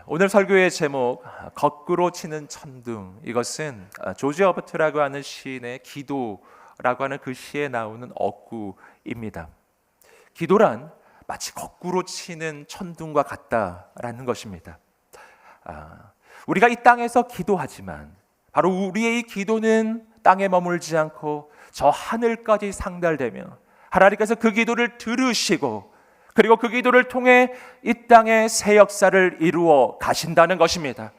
오늘 설교의 제목 거꾸로 치는 천둥. 이것은 조지 허버트라고 하는 시인의 기도라고 하는 그 시에 나오는 어구입니다. 기도란 마치 거꾸로 치는 천둥과 같다라는 것입니다. 우리가 이 땅에서 기도하지만 바로 우리의 이 기도는 땅에 머물지 않고 저 하늘까지 상달되며 하나님께서 그 기도를 들으시고 그리고 그 기도를 통해 이 땅에 새 역사를 이루어 가신다는 것입니다.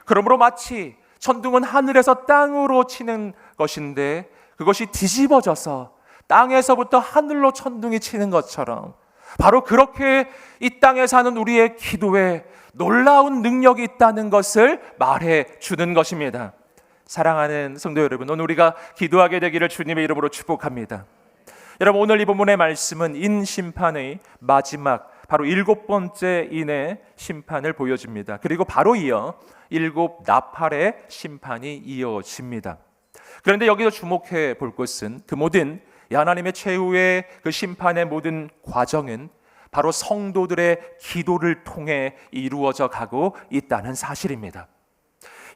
그러므로 마치 천둥은 하늘에서 땅으로 치는 것인데 그것이 뒤집어져서 땅에서부터 하늘로 천둥이 치는 것처럼 바로 그렇게 이 땅에 사는 우리의 기도에 놀라운 능력이 있다는 것을 말해 주는 것입니다. 사랑하는 성도 여러분, 오늘 우리가 기도하게 되기를 주님의 이름으로 축복합니다. 여러분, 오늘 이 본문의 말씀은 인심판의 마지막 바로 7번째 인의 심판을 보여줍니다. 그리고 바로 이어 7 나팔의 심판이 이어집니다. 그런데 여기서 주목해 볼 것은 그 모든 하나님의 최후의 그 심판의 모든 과정은 바로 성도들의 기도를 통해 이루어져 가고 있다는 사실입니다.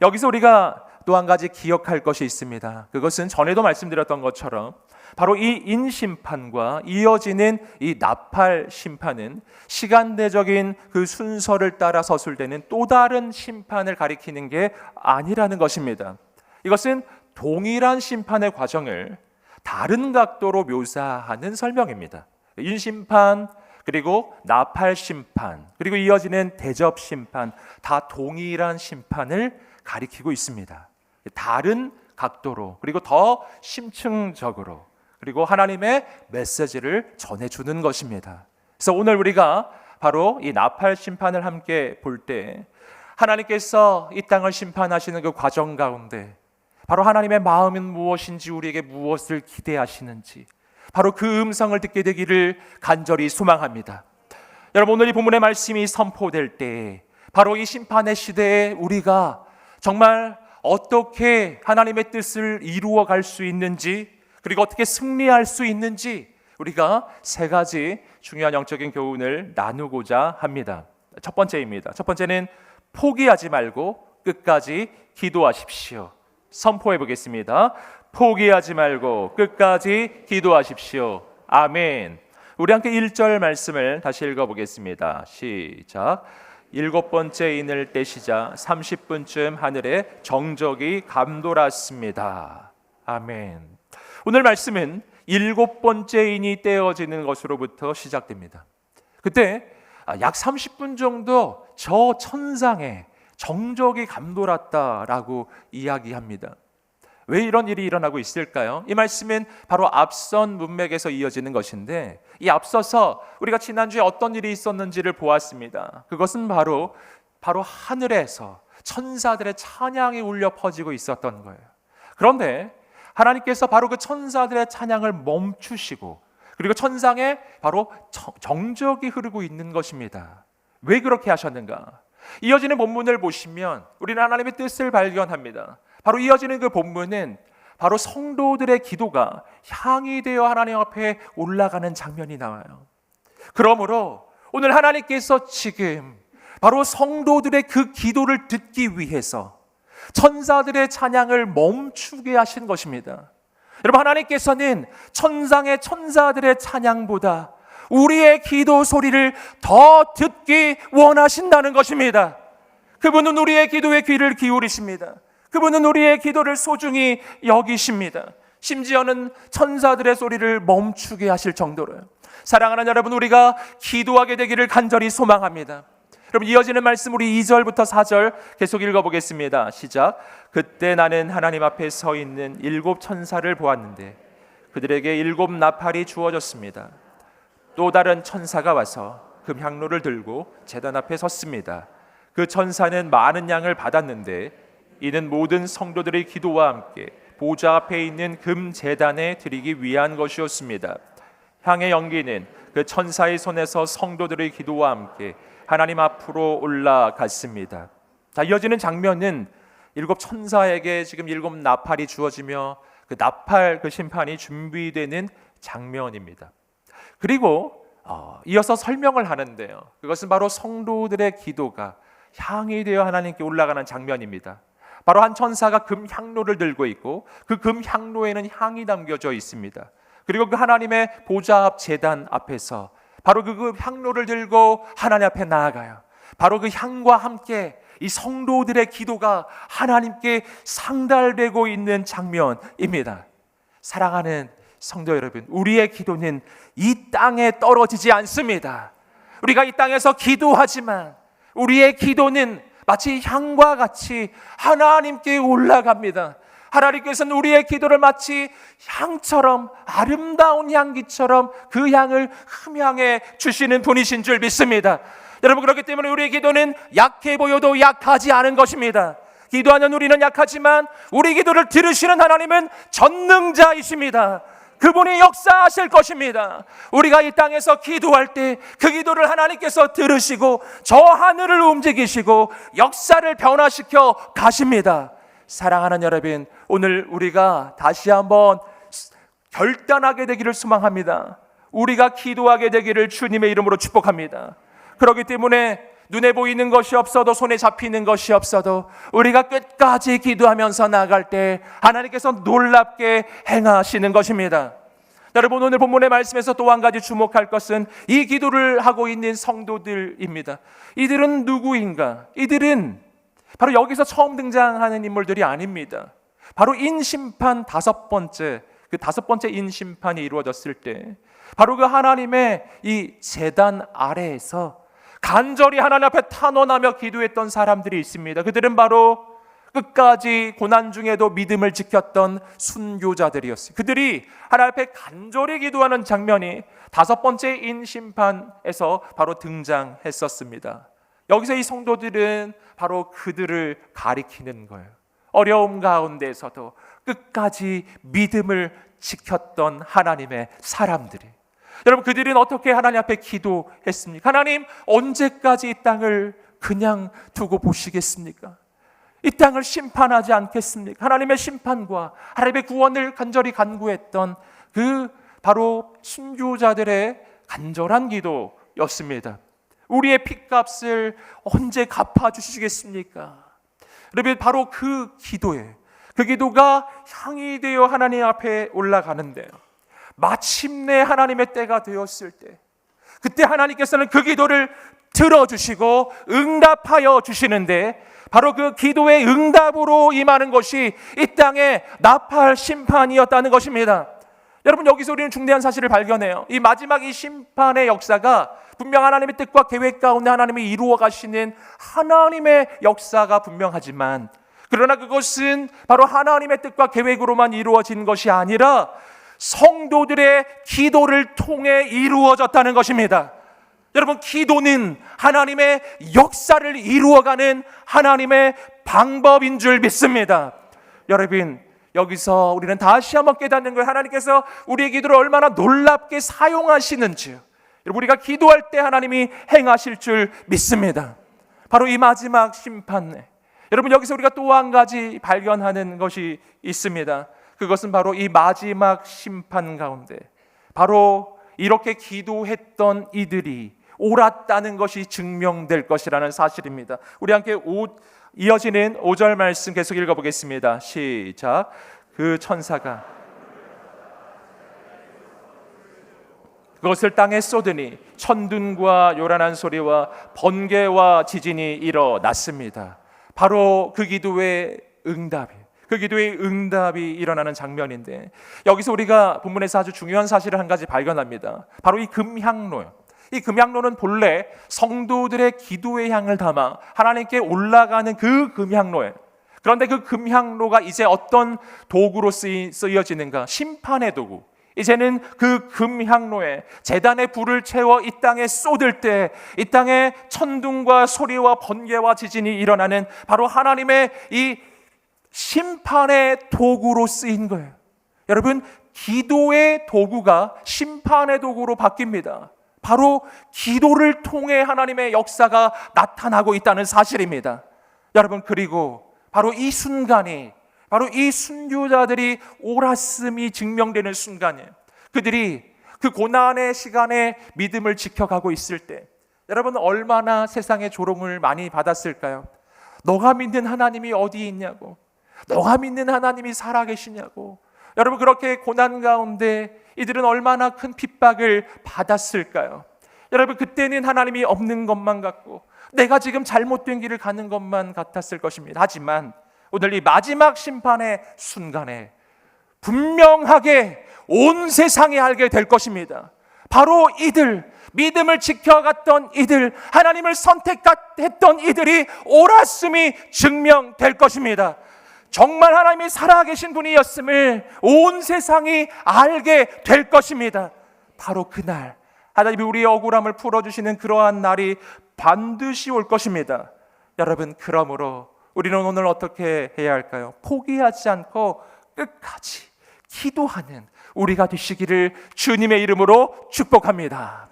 여기서 우리가 또 한 가지 기억할 것이 있습니다. 그것은 전에도 말씀드렸던 것처럼 바로 이 인심판과 이어지는 이 나팔 심판은 시간대적인 그 순서를 따라 서술되는 또 다른 심판을 가리키는 게 아니라는 것입니다. 이것은 동일한 심판의 과정을 다른 각도로 묘사하는 설명입니다. 인심판, 그리고 나팔 심판, 그리고 이어지는 대접 심판, 다 동일한 심판을 가리키고 있습니다. 다른 각도로, 그리고 더 심층적으로, 그리고 하나님의 메시지를 전해주는 것입니다. 그래서 오늘 우리가 바로 이 나팔 심판을 함께 볼 때 하나님께서 이 땅을 심판하시는 그 과정 가운데 바로 하나님의 마음은 무엇인지, 우리에게 무엇을 기대하시는지 바로 그 음성을 듣게 되기를 간절히 소망합니다. 여러분, 오늘 이 본문의 말씀이 선포될 때 바로 이 심판의 시대에 우리가 정말 어떻게 하나님의 뜻을 이루어 갈 수 있는지, 그리고 어떻게 승리할 수 있는지 우리가 세 가지 중요한 영적인 교훈을 나누고자 합니다. 첫 번째입니다. 첫 번째는 포기하지 말고 끝까지 기도하십시오. 선포해 보겠습니다. 포기하지 말고 끝까지 기도하십시오. 아멘. 우리 함께 1절 말씀을 다시 읽어보겠습니다. 시작. 7번째 인을 떼시자 30분쯤 하늘에 정적이 감돌았습니다. 아멘. 오늘 말씀은 7번째 인이 떼어지는 것으로부터 시작됩니다. 그때 약 30분 정도 저 천상에 정적이 감돌았다라고 이야기합니다. 왜 이런 일이 일어나고 있을까요? 이 말씀은 바로 앞선 문맥에서 이어지는 것인데, 이 앞서서 우리가 지난주에 어떤 일이 있었는지를 보았습니다. 그것은 바로 하늘에서 천사들의 찬양이 울려 퍼지고 있었던 거예요. 그런데 하나님께서 바로 그 천사들의 찬양을 멈추시고, 그리고 천상에 바로 정적이 흐르고 있는 것입니다. 왜 그렇게 하셨는가? 이어지는 본문을 보시면 우리는 하나님의 뜻을 발견합니다. 바로 이어지는 그 본문은 바로 성도들의 기도가 향이 되어 하나님 앞에 올라가는 장면이 나와요. 그러므로 오늘 하나님께서 지금 바로 성도들의 그 기도를 듣기 위해서 천사들의 찬양을 멈추게 하신 것입니다. 여러분, 하나님께서는 천상의 천사들의 찬양보다 우리의 기도 소리를 더 듣기 원하신다는 것입니다. 그분은 우리의 기도에 귀를 기울이십니다. 그분은 우리의 기도를 소중히 여기십니다. 심지어는 천사들의 소리를 멈추게 하실 정도로요. 사랑하는 여러분, 우리가 기도하게 되기를 간절히 소망합니다. 여러분, 이어지는 말씀 우리 2절부터 4절 계속 읽어보겠습니다. 시작. 그때 나는 하나님 앞에 서 있는 7 천사를 보았는데 그들에게 7 나팔이 주어졌습니다. 또 다른 천사가 와서 금향로를 들고 제단 앞에 섰습니다. 그 천사는 많은 양을 받았는데 이는 모든 성도들의 기도와 함께 보좌 앞에 있는 금 제단에 드리기 위한 것이었습니다. 향의 연기는 그 천사의 손에서 성도들의 기도와 함께 하나님 앞으로 올라갔습니다. 자, 이어지는 장면은 7 천사에게 지금 7 나팔이 주어지며 그 나팔 그 심판이 준비되는 장면입니다. 그리고 이어서 설명을 하는데요. 그것은 바로 성도들의 기도가 향이 되어 하나님께 올라가는 장면입니다. 바로 한 천사가 금향로를 들고 있고 그 금향로에는 향이 담겨져 있습니다. 그리고 그 하나님의 보좌 앞 제단 앞에서 바로 그 향로를 들고 하나님 앞에 나아가요. 바로 그 향과 함께 이 성도들의 기도가 하나님께 상달되고 있는 장면입니다. 사랑하는 성도 여러분, 우리의 기도는 이 땅에 떨어지지 않습니다. 우리가 이 땅에서 기도하지만 우리의 기도는 마치 향과 같이 하나님께 올라갑니다. 하나님께서는 우리의 기도를 마치 향처럼, 아름다운 향기처럼 그 향을 흠향해 주시는 분이신 줄 믿습니다. 여러분, 그렇기 때문에 우리의 기도는 약해 보여도 약하지 않은 것입니다. 기도하는 우리는 약하지만 우리 기도를 들으시는 하나님은 전능자이십니다. 그분이 역사하실 것입니다. 우리가 이 땅에서 기도할 때 그 기도를 하나님께서 들으시고 저 하늘을 움직이시고 역사를 변화시켜 가십니다. 사랑하는 여러분, 오늘 우리가 다시 한번 결단하게 되기를 소망합니다. 우리가 기도하게 되기를 주님의 이름으로 축복합니다. 그렇기 때문에 눈에 보이는 것이 없어도, 손에 잡히는 것이 없어도 우리가 끝까지 기도하면서 나아갈 때 하나님께서 놀랍게 행하시는 것입니다. 여러분, 오늘 본문의 말씀에서 또 한 가지 주목할 것은 이 기도를 하고 있는 성도들입니다. 이들은 누구인가? 이들은 바로 여기서 처음 등장하는 인물들이 아닙니다. 바로 인심판 다섯 번째 인심판이 이루어졌을 때 바로 그 하나님의 이 제단 아래에서 간절히 하나님 앞에 탄원하며 기도했던 사람들이 있습니다. 그들은 바로 끝까지 고난 중에도 믿음을 지켰던 순교자들이었어요. 그들이 하나님 앞에 간절히 기도하는 장면이 다섯 번째 인심판에서 바로 등장했었습니다. 여기서 이 성도들은 바로 그들을 가리키는 거예요. 어려움 가운데서도 끝까지 믿음을 지켰던 하나님의 사람들이, 여러분, 그들은 어떻게 하나님 앞에 기도했습니까? 하나님, 언제까지 이 땅을 그냥 두고 보시겠습니까? 이 땅을 심판하지 않겠습니까? 하나님의 심판과 하나님의 구원을 간절히 간구했던 그 바로 순교자들의 간절한 기도였습니다. 우리의 핏값을 언제 갚아주시겠습니까? 여러분, 바로 그 기도가 향이 되어 하나님 앞에 올라가는데요, 마침내 하나님의 때가 되었을 때, 그때 하나님께서는 그 기도를 들어주시고 응답하여 주시는데, 바로 그 기도의 응답으로 임하는 것이 이 땅의 나팔 심판이었다는 것입니다. 여러분, 여기서 우리는 중대한 사실을 발견해요. 이 마지막 이 심판의 역사가 분명 하나님의 뜻과 계획 가운데 하나님이 이루어 가시는 하나님의 역사가 분명하지만, 그러나 그것은 바로 하나님의 뜻과 계획으로만 이루어진 것이 아니라 성도들의 기도를 통해 이루어졌다는 것입니다. 여러분, 기도는 하나님의 역사를 이루어가는 하나님의 방법인 줄 믿습니다. 여러분, 여기서 우리는 다시 한번 깨닫는 거예요. 하나님께서 우리의 기도를 얼마나 놀랍게 사용하시는지, 우리가 기도할 때 하나님이 행하실 줄 믿습니다. 바로 이 마지막 심판에, 여러분, 여기서 우리가 또 한 가지 발견하는 것이 있습니다. 그것은 바로 이 마지막 심판 가운데 바로 이렇게 기도했던 이들이 옳았다는 것이 증명될 것이라는 사실입니다. 우리 함께 이어지는 5절 말씀 계속 읽어보겠습니다. 시작. 그 천사가 그것을 땅에 쏟으니 천둥과 요란한 소리와 번개와 지진이 일어났습니다. 바로 그 기도의 응답이 일어나는 장면인데, 여기서 우리가 본문에서 아주 중요한 사실을 한 가지 발견합니다. 바로 이 금향로요. 이 금향로는 본래 성도들의 기도의 향을 담아 하나님께 올라가는 그 금향로예요. 그런데 그 금향로가 이제 어떤 도구로 쓰여지는가? 심판의 도구. 이제는 그 금향로에 제단에 불을 채워 이 땅에 쏟을 때 이 땅에 천둥과 소리와 번개와 지진이 일어나는 바로 하나님의 이 심판의 도구로 쓰인 거예요. 여러분, 기도의 도구가 심판의 도구로 바뀝니다. 바로 기도를 통해 하나님의 역사가 나타나고 있다는 사실입니다. 여러분, 그리고 바로 이 순간이, 바로 이 순교자들이 옳았음이 증명되는 순간이에요. 그들이 그 고난의 시간에 믿음을 지켜가고 있을 때, 여러분 얼마나 세상의 조롱을 많이 받았을까요? 너가 믿는 하나님이 어디 있냐고, 너가 믿는 하나님이 살아계시냐고. 여러분 그렇게 고난 가운데 이들은 얼마나 큰 핍박을 받았을까요? 여러분 그때는 하나님이 없는 것만 같고 내가 지금 잘못된 길을 가는 것만 같았을 것입니다. 하지만 오늘 이 마지막 심판의 순간에 분명하게 온 세상이 알게 될 것입니다. 바로 이들, 믿음을 지켜갔던 이들, 하나님을 선택했던 이들이 옳았음이 증명될 것입니다. 정말 하나님이 살아계신 분이었음을 온 세상이 알게 될 것입니다. 바로 그날 하나님이 우리의 억울함을 풀어주시는 그러한 날이 반드시 올 것입니다. 여러분 그러므로 우리는 오늘 어떻게 해야 할까요? 포기하지 않고 끝까지 기도하는 우리가 되시기를 주님의 이름으로 축복합니다.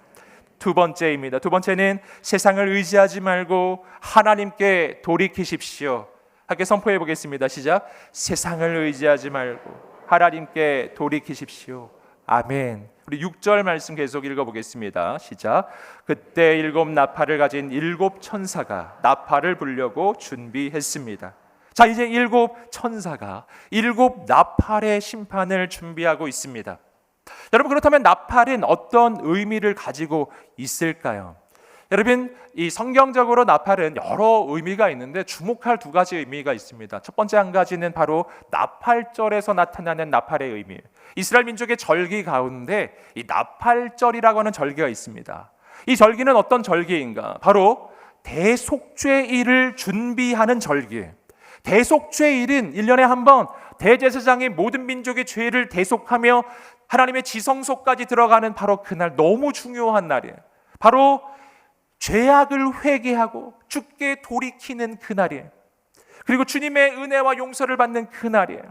두 번째입니다. 두 번째는 세상을 의지하지 말고 하나님께 돌이키십시오. 함께 선포해 보겠습니다. 시작. 세상을 의지하지 말고 하나님께 돌이키십시오. 아멘. 우리 6절 말씀 계속 읽어보겠습니다. 시작. 그때 7 나팔을 가진 7 천사가 나팔을 불려고 준비했습니다. 자, 이제 7 천사가 7 나팔의 심판을 준비하고 있습니다. 여러분 그렇다면 나팔은 어떤 의미를 가지고 있을까요? 여러분 이 성경적으로 나팔은 여러 의미가 있는데 주목할 두 가지 의미가 있습니다. 첫 번째 한 가지는 바로 나팔절에서 나타나는 나팔의 의미예요. 이스라엘 민족의 절기 가운데 이 나팔절이라고 하는 절기가 있습니다. 이 절기는 어떤 절기인가? 바로 대속죄일을 준비하는 절기예요. 대속죄일은 1년에 한 번 대제사장이 모든 민족의 죄를 대속하며 하나님의 지성소까지 들어가는 바로 그날, 너무 중요한 날이에요. 바로 죄악을 회개하고 주께 돌이키는 그날이에요. 그리고 주님의 은혜와 용서를 받는 그날이에요.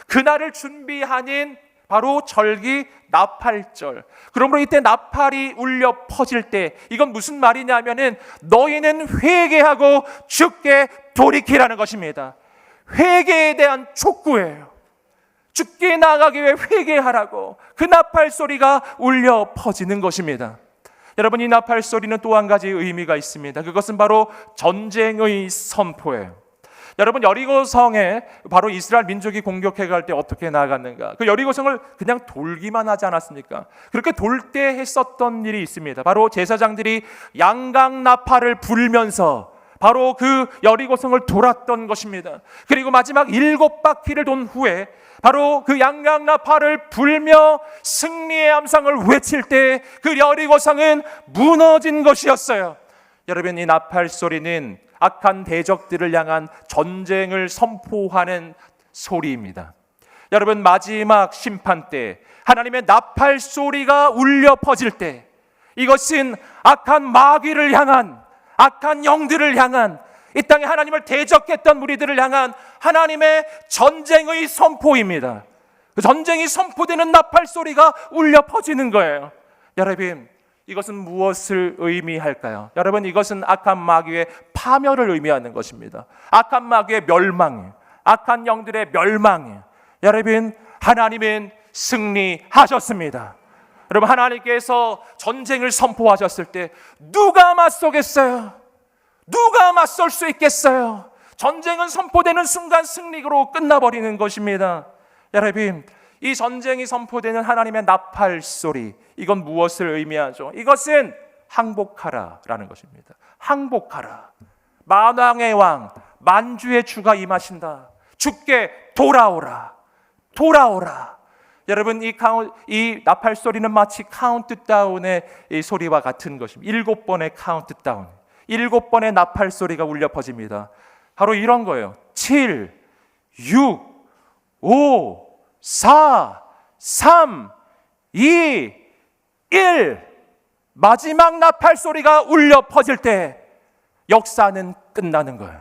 그날을 준비하는 바로 절기 나팔절. 그러므로 이때 나팔이 울려 퍼질 때 이건 무슨 말이냐면은 너희는 회개하고 주께 돌이키라는 것입니다. 회개에 대한 촉구예요. 주께 나아가기 위해 회개하라고 그 나팔 소리가 울려 퍼지는 것입니다. 여러분 이 나팔 소리는 또 한 가지 의미가 있습니다. 그것은 바로 전쟁의 선포예요. 여러분 여리고성에 바로 이스라엘 민족이 공격해 갈 때 어떻게 나아갔는가? 그 여리고성을 그냥 돌기만 하지 않았습니까? 그렇게 돌 때 했었던 일이 있습니다. 바로 제사장들이 양강 나팔을 불면서 바로 그 여리고성을 돌았던 것입니다. 그리고 마지막 7바퀴를 돈 후에 바로 그 양강나팔을 불며 승리의 암상을 외칠 때 그 여리고성은 무너진 것이었어요. 여러분 이 나팔 소리는 악한 대적들을 향한 전쟁을 선포하는 소리입니다. 여러분 마지막 심판 때 하나님의 나팔 소리가 울려 퍼질 때 이것은 악한 마귀를 향한, 악한 영들을 향한, 이 땅에 하나님을 대적했던 무리들을 향한 하나님의 전쟁의 선포입니다. 그 전쟁이 선포되는 나팔 소리가 울려 퍼지는 거예요. 여러분 이것은 무엇을 의미할까요? 여러분 이것은 악한 마귀의 파멸을 의미하는 것입니다. 악한 마귀의 멸망이에요. 악한 영들의 멸망이에요. 여러분 하나님은 승리하셨습니다. 여러분 하나님께서 전쟁을 선포하셨을 때 누가 맞서겠어요? 누가 맞설 수 있겠어요? 전쟁은 선포되는 순간 승리로 끝나버리는 것입니다. 여러분 이 전쟁이 선포되는 하나님의 나팔 소리, 이건 무엇을 의미하죠? 이것은 항복하라라는 것입니다. 항복하라. 만왕의 왕, 만주의 주가 임하신다. 주께 돌아오라. 돌아오라. 여러분 이 나팔 소리는 마치 카운트다운의 이 소리와 같은 것입니다. 7번의 카운트다운, 7번의 나팔 소리가 울려 퍼집니다. 바로 이런 거예요. 7, 6, 5, 4, 3, 2, 1. 마지막 나팔 소리가 울려 퍼질 때 역사는 끝나는 거예요.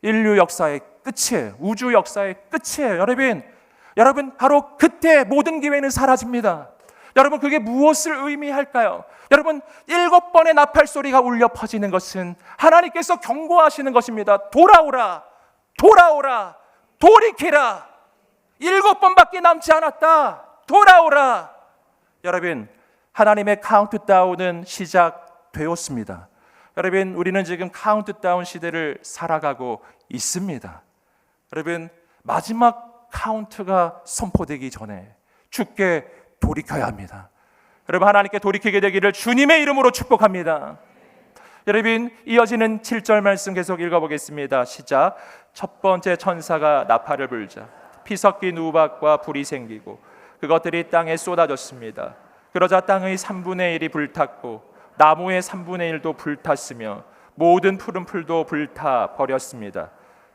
인류 역사의 끝이에요. 우주 역사의 끝이에요. 여러분 바로 그때 모든 기회는 사라집니다. 여러분 그게 무엇을 의미할까요? 여러분 7번의 나팔 소리가 울려 퍼지는 것은 하나님께서 경고하시는 것입니다. 돌아오라, 돌아오라, 돌이키라. 7번밖에 남지 않았다. 돌아오라. 여러분 하나님의 카운트다운은 되었습니다. 여러분, 우리는 지금 카운트다운 시대를 살아가고 있습니다. 여러분, 마지막 카운트가 선포되기 전에 주께 돌이켜야 합니다. 여러분, 하나님께 돌이키게 되기를 주님의 이름으로 축복합니다. 여러분, 이어지는 7절 말씀 계속 읽어보겠습니다. 시작. 첫 번째 천사가 나팔을 불자 피 섞인 우박과 불이 생기고 그것들이 땅에 쏟아졌습니다. 그러자 땅의 3분의 1이 불탔고 나무의 3분의 1도 불탔으며 모든 푸른 풀도 불타 버렸습니다.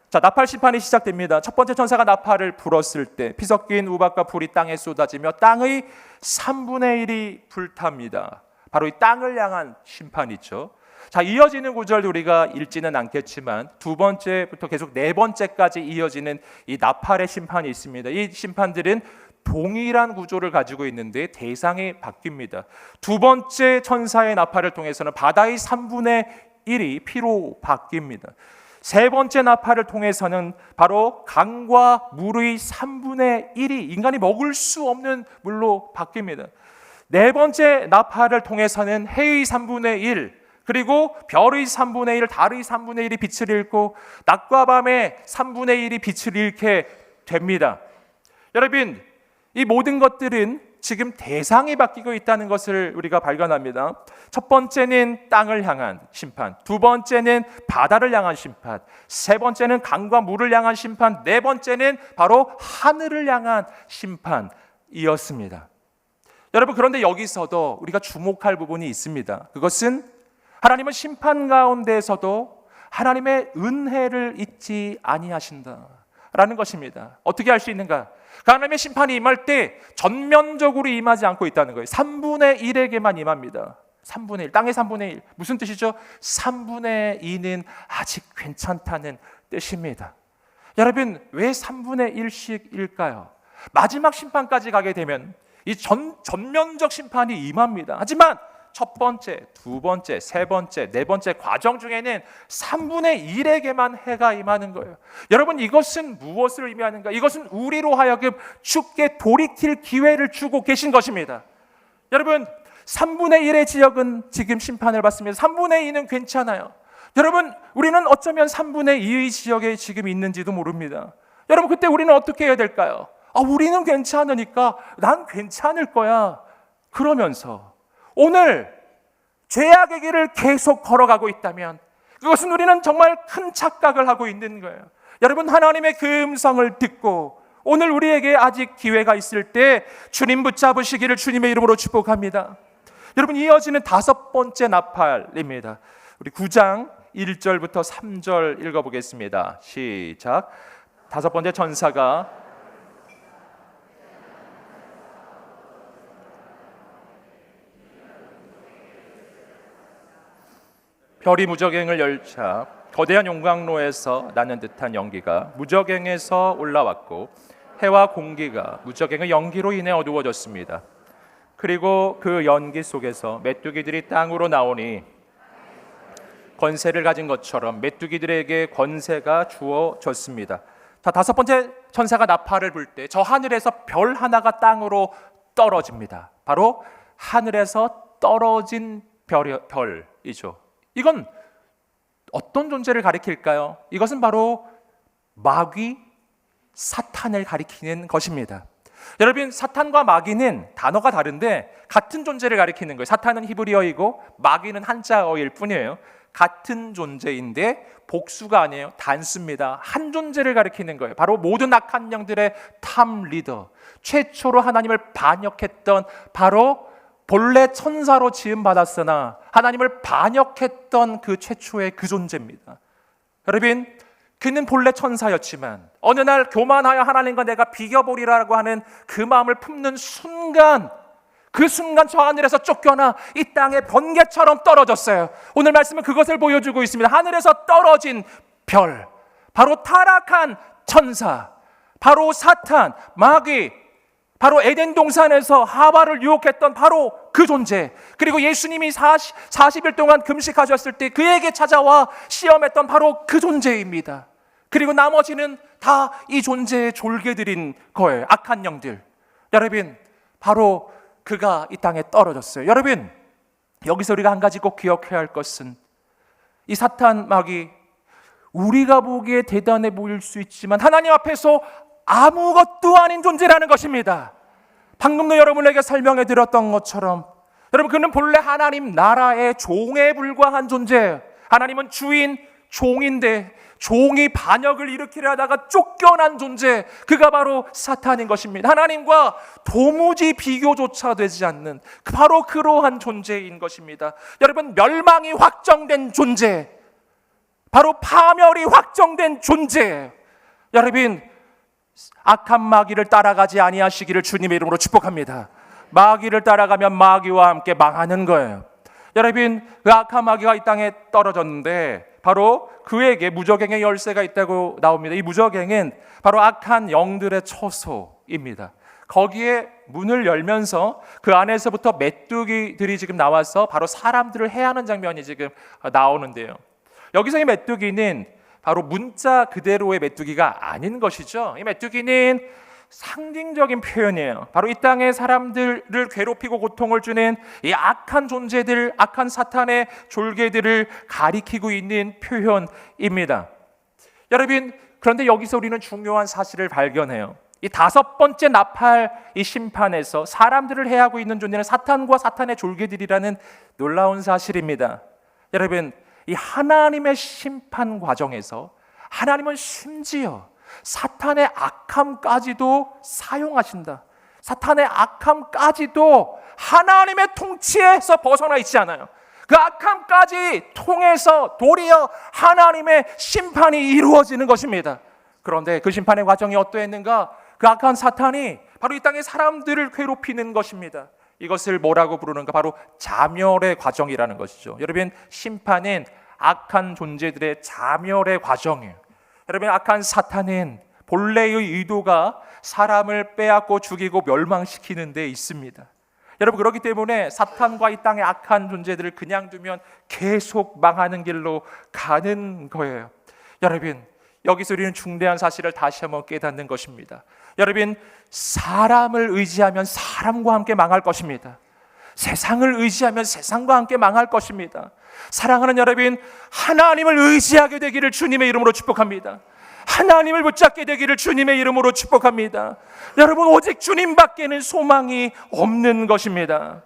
자, 나팔 심판이 시작됩니다. 첫 번째 천사가 나팔을 불었을 때 피 섞인 우박과 불이 땅에 쏟아지며 땅의 3분의 1이 불탑니다. 바로 이 땅을 향한 심판이죠. 자, 이어지는 구절 우리가 읽지는 않겠지만 두 번째부터 계속 네 번째까지 이어지는 이 나팔의 심판이 있습니다. 이 심판들은 동일한 구조를 가지고 있는데 대상이 바뀝니다. 두 번째 천사의 나팔을 통해서는 바다의 3분의 1이 피로 바뀝니다. 세 번째 나팔을 통해서는 바로 강과 물의 3분의 1이 인간이 먹을 수 없는 물로 바뀝니다. 네 번째 나팔을 통해서는 해의 3분의 1 그리고 별의 3분의 1, 달의 3분의 1이 빛을 잃고 낮과 밤의 3분의 1이 빛을 잃게 됩니다. 여러분, 이 모든 것들은 지금 대상이 바뀌고 있다는 것을 우리가 발견합니다. 첫 번째는 땅을 향한 심판, 두 번째는 바다를 향한 심판, 세 번째는 강과 물을 향한 심판, 네 번째는 바로 하늘을 향한 심판이었습니다. 여러분, 그런데 여기서도 우리가 주목할 부분이 있습니다. 그것은 하나님은 심판 가운데에서도 하나님의 은혜를 잊지 아니하신다라는 것입니다. 어떻게 할 수 있는가? 하나님의 심판이 임할 때 전면적으로 임하지 않고 있다는 거예요. 3분의 1에게만 임합니다. 3분의 1, 땅의 3분의 1. 무슨 뜻이죠? 3분의 2는 아직 괜찮다는 뜻입니다. 여러분, 왜 3분의 1씩일까요? 마지막 심판까지 가게 되면 이 전면적 심판이 임합니다. 하지만 첫 번째, 두 번째, 세 번째, 네 번째 과정 중에는 3분의 1에게만 해가 임하는 거예요. 여러분, 이것은 무엇을 의미하는가? 이것은 우리로 하여금 주께 돌이킬 기회를 주고 계신 것입니다. 여러분, 3분의 1의 지역은 지금 심판을 받습니다. 3분의 2는 괜찮아요. 여러분, 우리는 어쩌면 3분의 2의 지역에 지금 있는지도 모릅니다. 여러분, 그때 우리는 어떻게 해야 될까요? 우리는 괜찮으니까 난 괜찮을 거야. 그러면서 오늘 죄악의 길을 계속 걸어가고 있다면 그것은 우리는 정말 큰 착각을 하고 있는 거예요. 여러분, 하나님의 그 음성을 듣고 오늘 우리에게 아직 기회가 있을 때 주님 붙잡으시기를 주님의 이름으로 축복합니다. 여러분, 이어지는 다섯 번째 나팔입니다. 우리 9장 1절부터 3절 읽어보겠습니다. 시작. 다섯 번째 천사가 별이 무저갱을 열차 거대한 용광로에서 나는 듯한 연기가 무저갱에서 올라왔고 해와 공기가 무저갱의 연기로 인해 어두워졌습니다. 그리고 그 연기 속에서 메뚜기들이 땅으로 나오니 권세를 가진 것처럼 메뚜기들에게 권세가 주어졌습니다. 자, 다섯 번째 천사가 나팔을 불 때 저 하늘에서 별 하나가 땅으로 떨어집니다. 바로 하늘에서 떨어진 별이죠. 이건 어떤 존재를 가리킬까요? 이것은 바로 마귀, 사탄을 가리키는 것입니다. 여러분, 사탄과 마귀는 단어가 다른데 같은 존재를 가리키는 거예요. 사탄은 히브리어이고 마귀는 한자어일 뿐이에요. 같은 존재인데 복수가 아니에요. 단수입니다. 한 존재를 가리키는 거예요. 바로 모든 악한 영들의 탑 리더, 최초로 하나님을 반역했던 바로 본래 천사로 지음받았으나 하나님을 반역했던 그 최초의 그 존재입니다. 여러분, 그는 본래 천사였지만 어느 날 교만하여 하나님과 내가 비겨보리라고 하는 그 마음을 품는 순간, 그 순간 저 하늘에서 쫓겨나 이 땅에 번개처럼 떨어졌어요. 오늘 말씀은 그것을 보여주고 있습니다. 하늘에서 떨어진 별, 바로 타락한 천사, 바로 사탄, 마귀, 바로 에덴 동산에서 하와를 유혹했던 바로 그 존재, 그리고 예수님이 40일 동안 금식하셨을 때 그에게 찾아와 시험했던 바로 그 존재입니다. 그리고 나머지는 다 이 존재의 졸개들인 거예요. 악한 영들. 여러분, 바로 그가 이 땅에 떨어졌어요. 여러분, 여기서 우리가 한 가지 꼭 기억해야 할 것은 이 사탄 마귀, 우리가 보기에 대단해 보일 수 있지만 하나님 앞에서 아무것도 아닌 존재라는 것입니다. 방금도 여러분에게 설명해 드렸던 것처럼 여러분, 그는 본래 하나님 나라의 종에 불과한 존재예요. 하나님은 주인, 종인데 종이 반역을 일으키려 하다가 쫓겨난 존재, 그가 바로 사탄인 것입니다. 하나님과 도무지 비교조차 되지 않는 바로 그러한 존재인 것입니다. 여러분, 멸망이 확정된 존재, 바로 파멸이 확정된 존재. 여러분, 악한 마귀를 따라가지 아니하시기를 주님의 이름으로 축복합니다. 마귀를 따라가면 마귀와 함께 망하는 거예요. 여러분, 그 악한 마귀가 이 땅에 떨어졌는데 바로 그에게 무저갱의 열쇠가 있다고 나옵니다. 이 무저갱은 바로 악한 영들의 처소입니다. 거기에 문을 열면서 그 안에서부터 메뚜기들이 지금 나와서 바로 사람들을 해하는 장면이 지금 나오는데요. 여기서 이 메뚜기는 바로 문자 그대로의 메뚜기가 아닌 것이죠. 이 메뚜기는 상징적인 표현이에요. 바로 이 땅의 사람들을 괴롭히고 고통을 주는 이 악한 존재들, 악한 사탄의 졸개들을 가리키고 있는 표현입니다. 여러분, 그런데 여기서 우리는 중요한 사실을 발견해요. 이 5번째 나팔 이 심판에서 사람들을 해하고 있는 존재는 사탄과 사탄의 졸개들이라는 놀라운 사실입니다. 여러분, 이 하나님의 심판 과정에서 하나님은 심지어 사탄의 악함까지도 사용하신다. 사탄의 악함까지도 하나님의 통치에서 벗어나 있지 않아요. 그 악함까지 통해서 도리어 하나님의 심판이 이루어지는 것입니다. 그런데 그 심판의 과정이 어떠했는가? 그 악한 사탄이 바로 이 땅의 사람들을 괴롭히는 것입니다. 이것을 뭐라고 부르는가? 바로 자멸의 과정이라는 것이죠. 여러분, 심판은 악한 존재들의 자멸의 과정이에요. 여러분, 악한 사탄은 본래의 의도가 사람을 빼앗고 죽이고 멸망시키는 데 있습니다. 여러분, 그렇기 때문에 사탄과 이 땅의 악한 존재들을 그냥 두면 계속 망하는 길로 가는 거예요. 여러분, 여기서 우리는 중대한 사실을 다시 한번 깨닫는 것입니다. 여러분, 사람을 의지하면 사람과 함께 망할 것입니다. 세상을 의지하면 세상과 함께 망할 것입니다. 사랑하는 여러분, 하나님을 의지하게 되기를 주님의 이름으로 축복합니다. 하나님을 붙잡게 되기를 주님의 이름으로 축복합니다. 여러분, 오직 주님밖에는 소망이 없는 것입니다.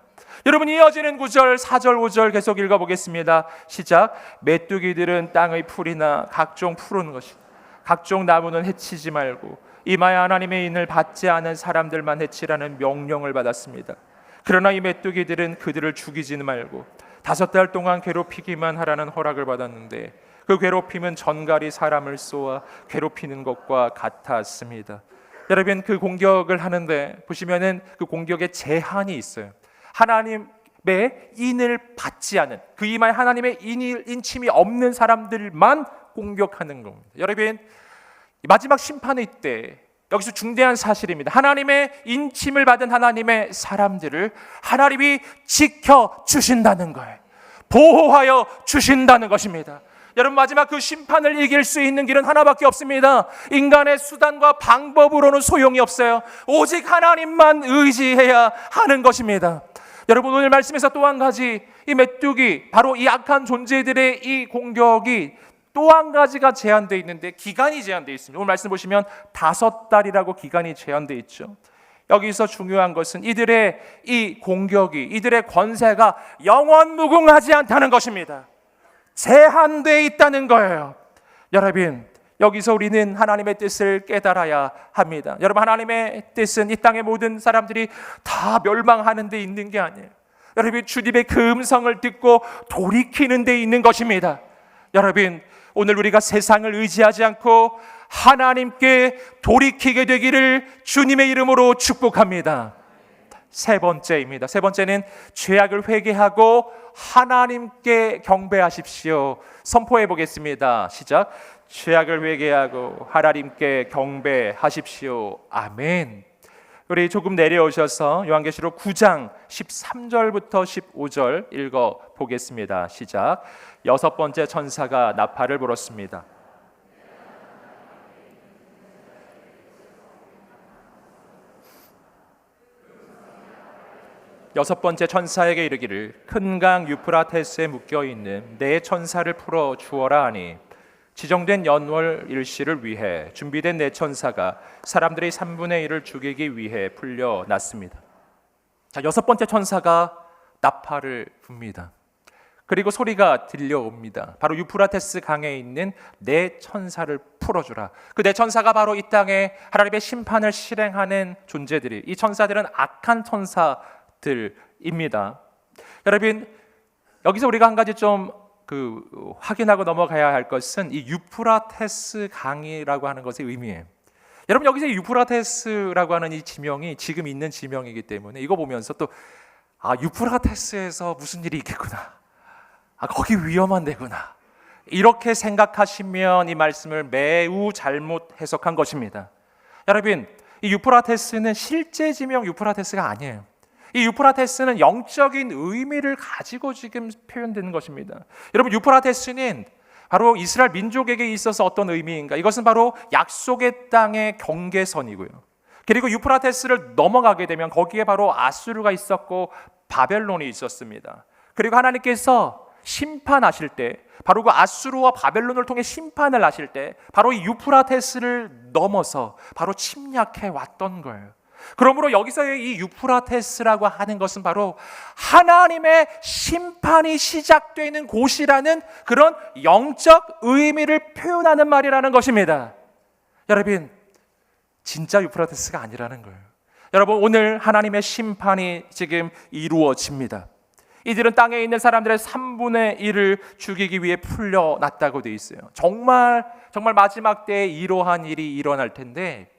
여러분, 이어지는 9절, 4절, 5절 계속 읽어보겠습니다. 시작. 메뚜기들은 땅의 풀이나 각종 푸른 것이, 각종 나무는 해치지 말고 이마에 하나님의 인을 받지 않은 사람들만 해치라는 명령을 받았습니다. 그러나 이 메뚜기들은 그들을 죽이지는 말고 5달 동안 괴롭히기만 하라는 허락을 받았는데 그 괴롭힘은 전갈이 사람을 쏘아 괴롭히는 것과 같았습니다. 여러분, 그 공격을 하는데 보시면은 그 공격에 제한이 있어요. 하나님의 인을 받지 않은, 그 이마에 하나님의 인침이 없는 사람들만 공격하는 겁니다. 여러분, 마지막 심판의 때 여기서 중대한 사실입니다. 하나님의 인침을 받은 하나님의 사람들을 하나님이 지켜주신다는 거예요. 보호하여 주신다는 것입니다. 여러분, 마지막 그 심판을 이길 수 있는 길은 하나밖에 없습니다. 인간의 수단과 방법으로는 소용이 없어요. 오직 하나님만 의지해야 하는 것입니다. 여러분, 오늘 말씀에서 또 한 가지, 이 메뚜기, 바로 이 악한 존재들의 이 공격이 또 한 가지가 제한되어 있는데 기간이 제한되어 있습니다. 오늘 말씀 보시면 5달이라고 기간이 제한되어 있죠. 여기서 중요한 것은 이들의 이 공격이, 이들의 권세가 영원 무궁하지 않다는 것입니다. 제한되어 있다는 거예요. 여러분, 여기서 우리는 하나님의 뜻을 깨달아야 합니다. 여러분, 하나님의 뜻은 이 땅의 모든 사람들이 다 멸망하는 데 있는 게 아니에요. 여러분, 주님의 그 음성을 듣고 돌이키는 데 있는 것입니다. 여러분, 오늘 우리가 세상을 의지하지 않고 하나님께 돌이키게 되기를 주님의 이름으로 축복합니다. 세 번째입니다. 세 번째는 죄악을 회개하고 하나님께 경배하십시오. 선포해 보겠습니다. 시작. 죄악을 회개하고 하나님께 경배하십시오. 아멘. 우리 조금 내려오셔서 요한계시록 9장 13절부터 15절 읽어 보겠습니다. 시작. 6번째 천사가 나팔을 불었습니다. 여섯 번째 천사에게 이르기를 큰 강 유프라테스에 묶여 있는 네 천사를 풀어 주어라 하니 지정된 연월 일시를 위해 준비된 네 천사가 사람들의 3분의 1을 죽이기 위해 풀려났습니다. 자, 여섯 번째 천사가 나팔을 붑니다. 그리고 소리가 들려옵니다. 바로 유프라테스 강에 있는 네 천사를 풀어주라. 그 네 천사가 바로 이 땅에 하나님의 심판을 실행하는 존재들이, 이 천사들은 악한 천사들입니다. 여러분, 여기서 우리가 한 가지 좀 확인하고 넘어가야 할 것은 이 유프라테스 강이라고 하는 것의 의미예요. 여러분, 여기서 유프라테스라고 하는 이 지명이 지금 있는 지명이기 때문에 이거 보면서 또 유프라테스에서 무슨 일이 있겠구나, 거기 위험한 데구나, 이렇게 생각하시면 이 말씀을 매우 잘못 해석한 것입니다. 여러분, 이 유프라테스는 실제 지명 유프라테스가 아니에요. 이 유프라테스는 영적인 의미를 가지고 지금 표현되는 것입니다. 여러분, 유프라테스는 바로 이스라엘 민족에게 있어서 어떤 의미인가? 이것은 바로 약속의 땅의 경계선이고요. 그리고 유프라테스를 넘어가게 되면 거기에 바로 아수르가 있었고 바벨론이 있었습니다. 그리고 하나님께서 심판하실 때, 바로 그 아수르와 바벨론을 통해 심판을 하실 때 바로 이 유프라테스를 넘어서 바로 침략해 왔던 거예요. 그러므로 여기서의 이 유프라테스라고 하는 것은 바로 하나님의 심판이 시작되는 곳이라는 그런 영적 의미를 표현하는 말이라는 것입니다. 여러분, 진짜 유프라테스가 아니라는 거예요. 여러분, 오늘 하나님의 심판이 지금 이루어집니다. 이들은 땅에 있는 사람들의 3분의 1을 죽이기 위해 풀려났다고 되어 있어요. 정말 마지막 때에 이러한 일이 일어날 텐데,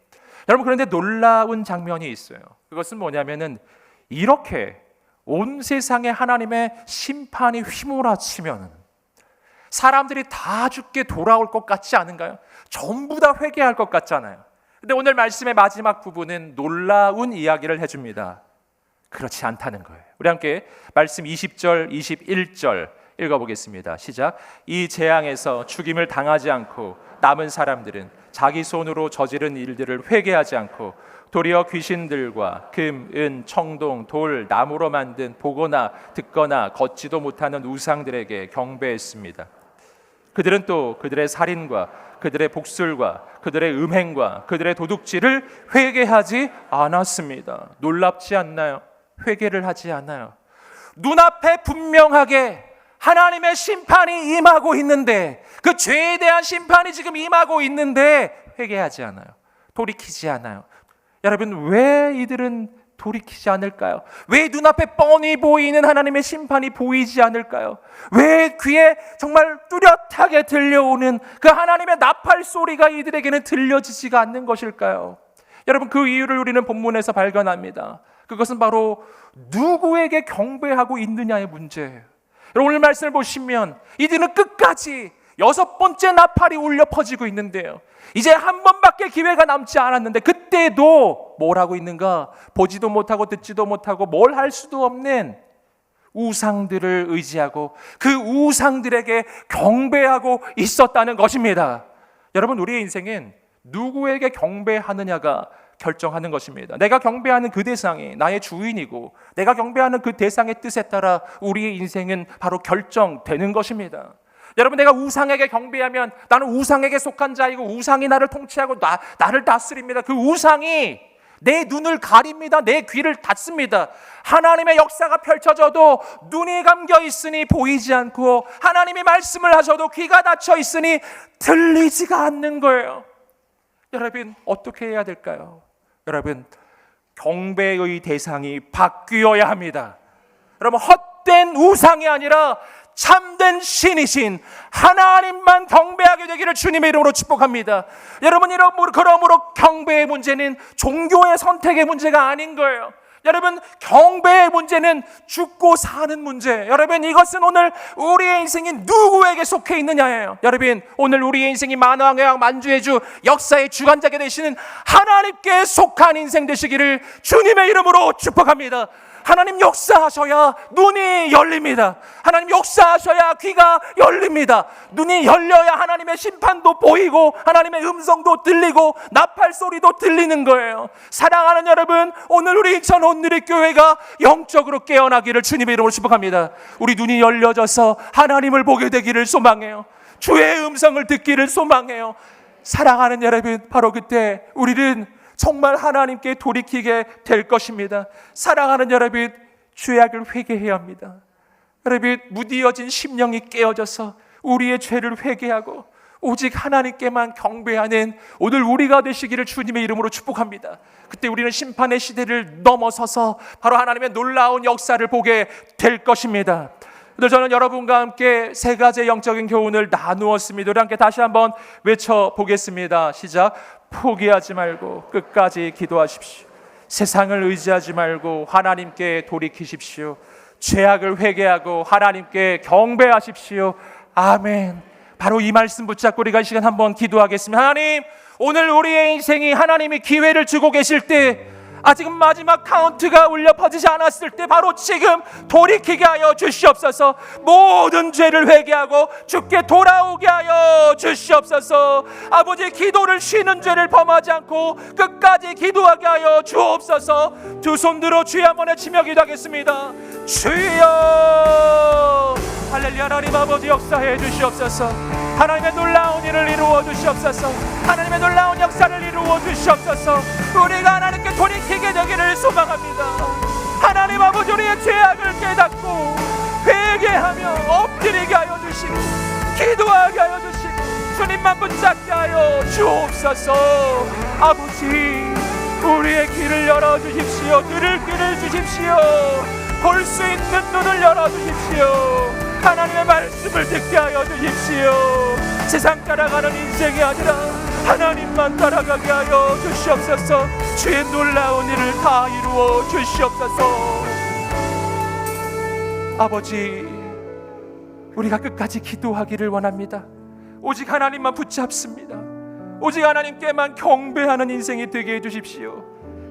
여러분, 그런데 놀라운 장면이 있어요. 그것은 뭐냐면은 이렇게 온 세상에 하나님의 심판이 휘몰아치면 사람들이 다 죽게 돌아올 것 같지 않은가요? 전부 다 회개할 것 같잖아요. 근데 오늘 말씀의 마지막 부분은 놀라운 이야기를 해줍니다. 그렇지 않다는 거예요. 우리 함께 말씀 20절, 21절 읽어보겠습니다. 시작. 이 재앙에서 죽임을 당하지 않고 남은 사람들은 자기 손으로 저지른 일들을 회개하지 않고 도리어 귀신들과 금, 은, 청동, 돌, 나무로 만든 보거나 듣거나 걷지도 못하는 우상들에게 경배했습니다. 그들은 또 그들의 살인과 그들의 복술과 그들의 음행과 그들의 도둑질을 회개하지 않았습니다. 놀랍지 않나요? 회개를 하지 않아요. 눈앞에 분명하게 하나님의 심판이 임하고 있는데, 그 죄에 대한 심판이 지금 임하고 있는데 회개하지 않아요. 돌이키지 않아요. 여러분, 왜 이들은 돌이키지 않을까요? 왜 눈앞에 뻔히 보이는 하나님의 심판이 보이지 않을까요? 왜 귀에 정말 뚜렷하게 들려오는 그 하나님의 나팔 소리가 이들에게는 들려지지가 않는 것일까요? 여러분, 그 이유를 우리는 본문에서 발견합니다. 그것은 바로 누구에게 경배하고 있느냐의 문제예요. 여러분, 오늘 말씀을 보시면 이들은 끝까지 여섯 번째 나팔이 울려 퍼지고 있는데요, 이제 한 번밖에 기회가 남지 않았는데 그때도 뭘 하고 있는가? 보지도 못하고 듣지도 못하고 뭘 할 수도 없는 우상들을 의지하고 그 우상들에게 경배하고 있었다는 것입니다. 여러분, 우리의 인생은 누구에게 경배하느냐가 결정하는 것입니다. 내가 경배하는 그 대상이 나의 주인이고 내가 경배하는 그 대상의 뜻에 따라 우리의 인생은 바로 결정되는 것입니다. 여러분, 내가 우상에게 경배하면 나는 우상에게 속한 자이고 우상이 나를 통치하고 나를 다스립니다. 그 우상이 내 눈을 가립니다. 내 귀를 닫습니다. 하나님의 역사가 펼쳐져도 눈이 감겨 있으니 보이지 않고 하나님이 말씀을 하셔도 귀가 닫혀 있으니 들리지가 않는 거예요. 여러분, 어떻게 해야 될까요? 여러분, 경배의 대상이 바뀌어야 합니다. 여러분, 헛된 우상이 아니라 참된 신이신 하나님만 경배하게 되기를 주님의 이름으로 축복합니다. 여러분, 그러므로 경배의 문제는 종교의 선택의 문제가 아닌 거예요. 여러분, 경배의 문제는 죽고 사는 문제. 여러분, 이것은 오늘 우리의 인생이 누구에게 속해 있느냐예요. 여러분, 오늘 우리의 인생이 만왕의 왕 만주의 주 역사의 주관자가 되시는 하나님께 속한 인생 되시기를 주님의 이름으로 축복합니다. 하나님 역사하셔야 눈이 열립니다. 하나님 역사하셔야 귀가 열립니다. 눈이 열려야 하나님의 심판도 보이고 하나님의 음성도 들리고 나팔 소리도 들리는 거예요. 사랑하는 여러분, 오늘 우리 인천 온누리교회가 영적으로 깨어나기를 주님의 이름으로 축복합니다. 우리 눈이 열려져서 하나님을 보게 되기를 소망해요. 주의 음성을 듣기를 소망해요. 사랑하는 여러분, 바로 그때 우리는 정말 하나님께 돌이키게 될 것입니다. 사랑하는 여러분, 죄악을 회개해야 합니다. 여러분, 무디어진 심령이 깨어져서 우리의 죄를 회개하고 오직 하나님께만 경배하는 오늘 우리가 되시기를 주님의 이름으로 축복합니다. 그때 우리는 심판의 시대를 넘어서서 바로 하나님의 놀라운 역사를 보게 될 것입니다. 오늘 저는 여러분과 함께 세 가지의 영적인 교훈을 나누었습니다. 우리 함께 다시 한번 외쳐보겠습니다. 시작. 포기하지 말고 끝까지 기도하십시오. 세상을 의지하지 말고 하나님께 돌이키십시오. 죄악을 회개하고 하나님께 경배하십시오. 아멘. 바로 이 말씀 붙잡고 우리가 이 시간 한번 기도하겠습니다. 하나님, 오늘 우리의 인생이 하나님이 기회를 주고 계실 때, 아직은 마지막 카운트가 울려 퍼지지 않았을 때 바로 지금 돌이키게 하여 주시옵소서. 모든 죄를 회개하고 주께 돌아오게 하여 주시옵소서. 아버지, 기도를 쉬는 죄를 범하지 않고 끝까지 기도하게 하여 주옵소서. 두 손 들어 주여 한번 외치며 기도하겠습니다. 주여, 할렐루야. 하나님 아버지, 역사해 주시옵소서. 하나님의 놀라운 일을 이루어 주시옵소서. 하나님의 놀라운 역사를 이루어 주시옵소서. 우리가 하나님께 돌이키게 되기를 소망합니다. 하나님 아버지, 우리의 죄악을 깨닫고 회개하며 엎드리게 하여 주시고 기도하게 하여 주시고 주님만 붙잡게 하여 주옵소서. 아버지, 우리의 귀를 열어주십시오. 들을 귀를 주십시오. 볼 수 있는 눈을 열어주십시오. 하나님의 말씀을 듣게 하여 주십시오. 세상 따라가는 인생이 아니라 하나님만 따라가게 하여 주시옵소서. 주의 놀라운 일을 다 이루어 주시옵소서. 아버지, 우리가 끝까지 기도하기를 원합니다. 오직 하나님만 붙잡습니다. 오직 하나님께만 경배하는 인생이 되게 해주십시오.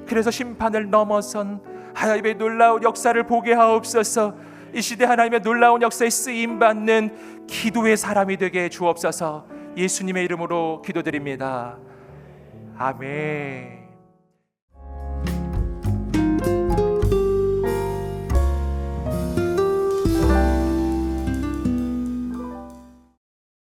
그래서 심판을 넘어선 하나님의 놀라운 역사를 보게 하옵소서. 이 시대 하나님의 놀라운 역사에 쓰임받는 기도의 사람이 되게 주옵소서. 예수님의 이름으로 기도드립니다. 아멘.